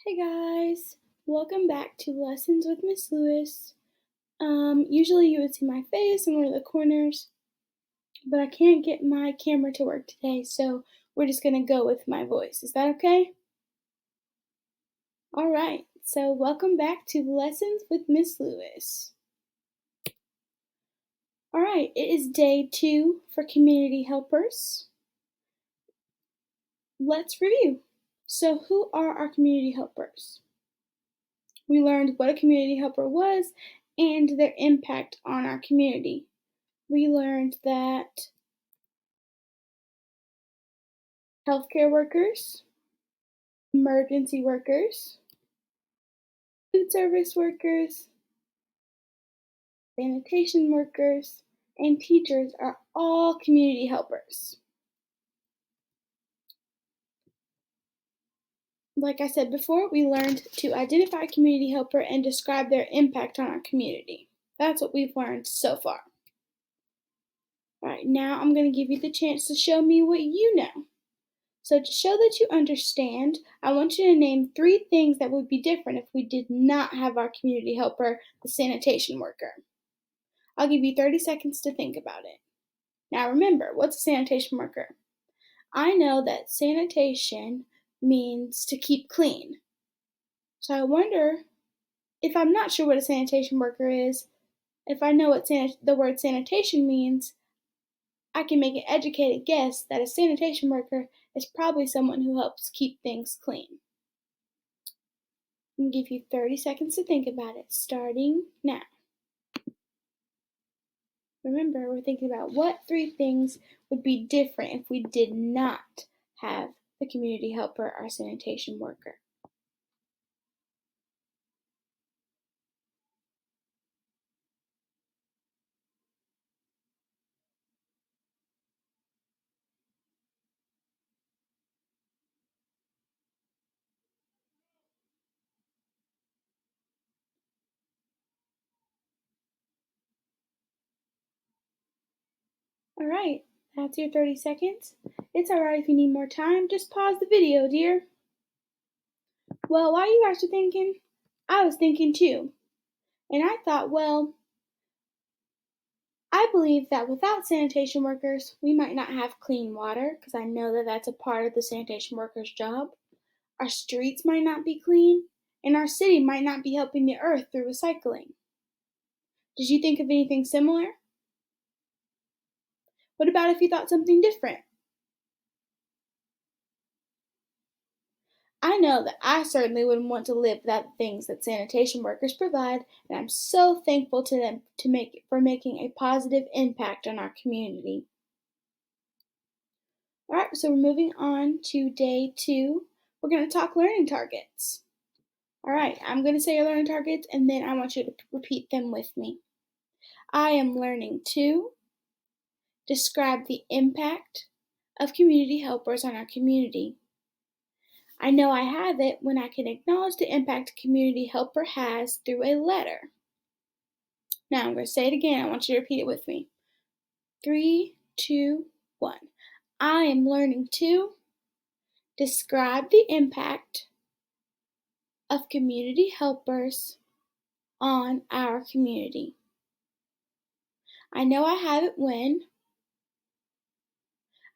Hey guys, welcome back to Lessons with Miss Lewis. Usually you would see my face in one of the corners, but I can't get my camera to work today, so we're just gonna go with my voice. Is that okay? Alright, so welcome back to Lessons with Miss Lewis. Alright, it is day 2 for community helpers. Let's review. So, who are our community helpers? We learned what a community helper was and their impact on our community. We learned that healthcare workers, emergency workers, food service workers, sanitation workers, and teachers are all community helpers. Like I said before, we learned to identify a community helper and describe their impact on our community. That's what we've learned so far. Alright, now I'm going to give you the chance to show me what you know. So to show that you understand, I want you to name 3 things that would be different if we did not have our community helper, the sanitation worker. I'll give you 30 seconds to think about it. Now remember, what's a sanitation worker? I know that sanitation means to keep clean. So I wonder, if I'm not sure what a sanitation worker is, if I know what the word sanitation means, I can make an educated guess that a sanitation worker is probably someone who helps keep things clean. I'm going to give you 30 seconds to think about it, starting now. Remember, we're thinking about what 3 things would be different if we did not have the community helper or sanitation worker. Alright, that's your 30 seconds. It's alright if you need more time, just pause the video, dear. Well, while you guys are thinking, I was thinking too. And I thought, well, I believe that without sanitation workers, we might not have clean water, because I know that that's a part of the sanitation worker's job. Our streets might not be clean, and our city might not be helping the earth through recycling. Did you think of anything similar? What about if you thought something different? I know that I certainly wouldn't want to live without the things that sanitation workers provide, and I'm so thankful to them for making a positive impact on our community. Alright, so we're moving on to day 2. We're going to talk learning targets. Alright, I'm going to say your learning targets and then I want you to repeat them with me. I am learning to describe the impact of community helpers on our community. I know I have it when I can acknowledge the impact a community helper has through a letter. Now I'm going to say it again. I want you to repeat it with me. 3, 2, 1. I am learning to describe the impact of community helpers on our community. I know I have it when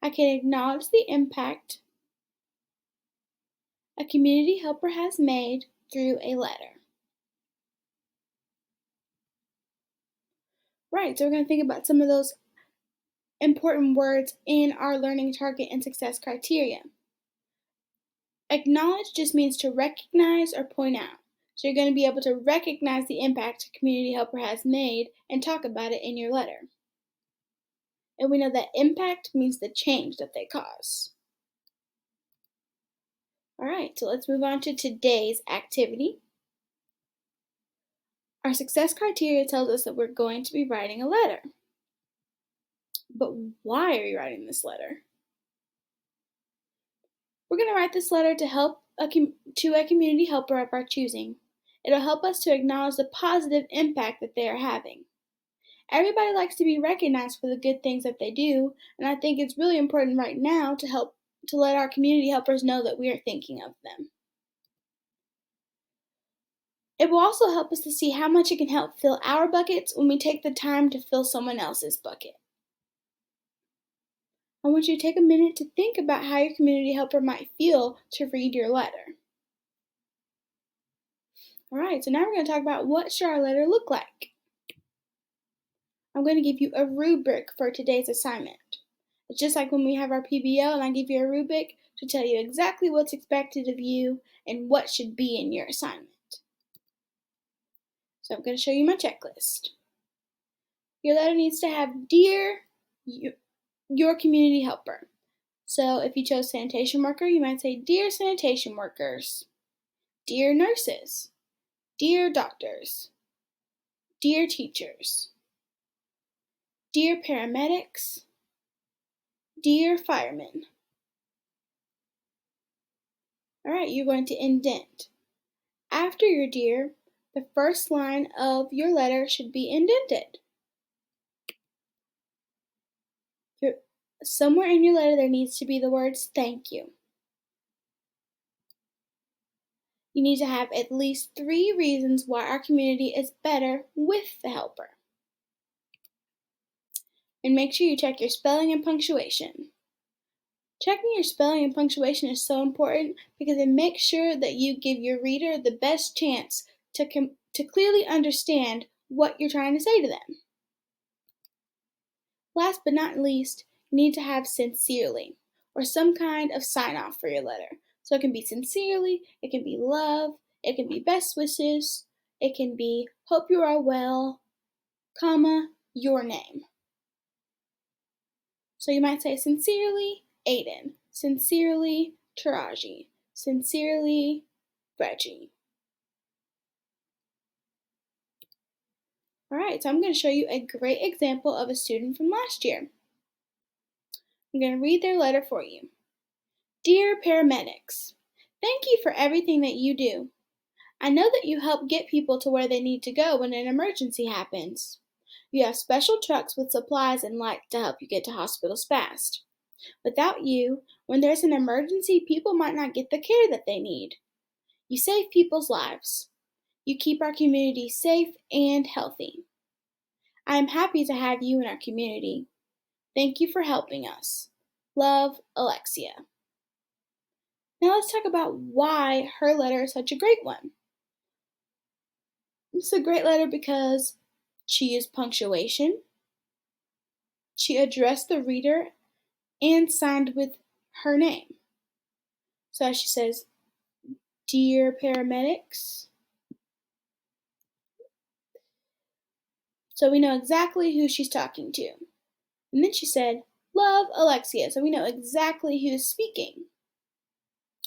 I can acknowledge the impact a community helper has made through a letter. Right, so we're going to think about some of those important words in our learning target and success criteria. Acknowledge just means to recognize or point out. So you're going to be able to recognize the impact a community helper has made and talk about it in your letter. And we know that impact means the change that they cause. Alright, so let's move on to today's activity. Our success criteria tells us that we're going to be writing a letter. But why are you writing this letter? We're going to write this letter to help to a community helper of our choosing. It'll help us to acknowledge the positive impact that they are having. Everybody likes to be recognized for the good things that they do, and I think it's really important right now to let our community helpers know that we are thinking of them. It will also help us to see how much it can help fill our buckets when we take the time to fill someone else's bucket. I want you to take a minute to think about how your community helper might feel to read your letter. Alright, so now we're going to talk about what should our letter look like. I'm going to give you a rubric for today's assignment. It's just like when we have our PBL and I give you a rubric to tell you exactly what's expected of you and what should be in your assignment. So I'm going to show you my checklist. Your letter needs to have Dear your community helper. So if you chose sanitation worker, you might say Dear sanitation workers, Dear nurses, Dear doctors, Dear teachers, Dear paramedics, Dear firemen. Alright, you're going to indent. After your dear, the first line of your letter should be indented. Somewhere in your letter there needs to be the words thank you. You need to have at least 3 reasons why our community is better with the helper. And make sure you check your spelling and punctuation. Checking your spelling and punctuation is so important because it makes sure that you give your reader the best chance to clearly understand what you're trying to say to them. Last but not least, you need to have sincerely or some kind of sign-off for your letter. So it can be sincerely, it can be love, it can be best wishes, it can be hope you are well, comma, your name. So you might say sincerely, Aiden, sincerely, Taraji, sincerely, Reggie. Alright, so I'm going to show you a great example of a student from last year. I'm going to read their letter for you. Dear paramedics, thank you for everything that you do. I know that you help get people to where they need to go when an emergency happens. You have special trucks with supplies and lights to help you get to hospitals fast. Without you, when there's an emergency, people might not get the care that they need. You save people's lives. You keep our community safe and healthy. I am happy to have you in our community. Thank you for helping us. Love, Alexia. Now let's talk about why her letter is such a great one. It's a great letter because she used punctuation, she addressed the reader, and signed with her name. So she says, Dear paramedics. So we know exactly who she's talking to. And then she said, Love, Alexia. So we know exactly who's speaking.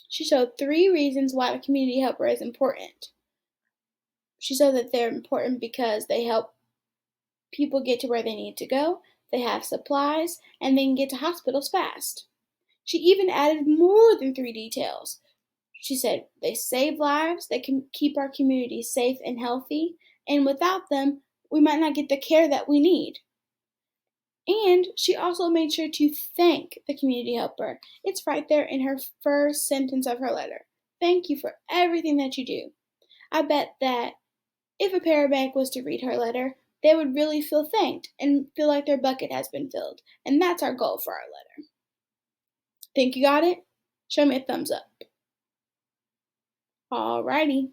She showed 3 reasons why the community helper is important. She said that they're important because they help people get to where they need to go, they have supplies, and they can get to hospitals fast. She even added more than 3 details. She said they save lives, they can keep our community safe and healthy, and without them, we might not get the care that we need. And she also made sure to thank the community helper. It's right there in her first sentence of her letter. Thank you for everything that you do. I bet that if a paramedic was to read her letter, they would really feel thanked and feel like their bucket has been filled. And that's our goal for our letter. Think you got it? Show me a thumbs up. Alrighty.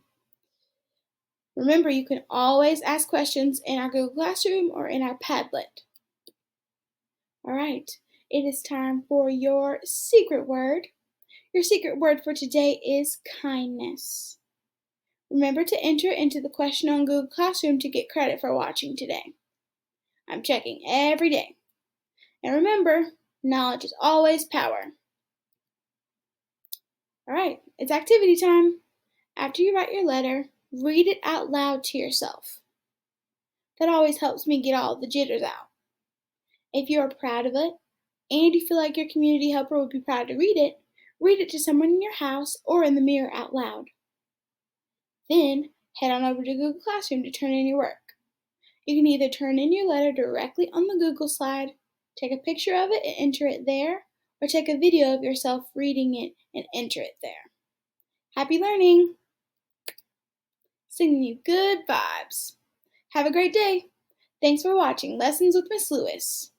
Remember, you can always ask questions in our Google Classroom or in our Padlet. Alright, it is time for your secret word. Your secret word for today is kindness. Remember to enter it into the question on Google Classroom to get credit for watching today. I'm checking every day. And remember, knowledge is always power. Alright, it's activity time. After you write your letter, read it out loud to yourself. That always helps me get all the jitters out. If you are proud of it, and you feel like your community helper would be proud to read it to someone in your house or in the mirror out loud. Then, head on over to Google Classroom to turn in your work. You can either turn in your letter directly on the Google slide, take a picture of it and enter it there, or take a video of yourself reading it and enter it there. Happy learning! sending you good vibes. Have a great day. Thanks for watching Lessons with Miss Lewis.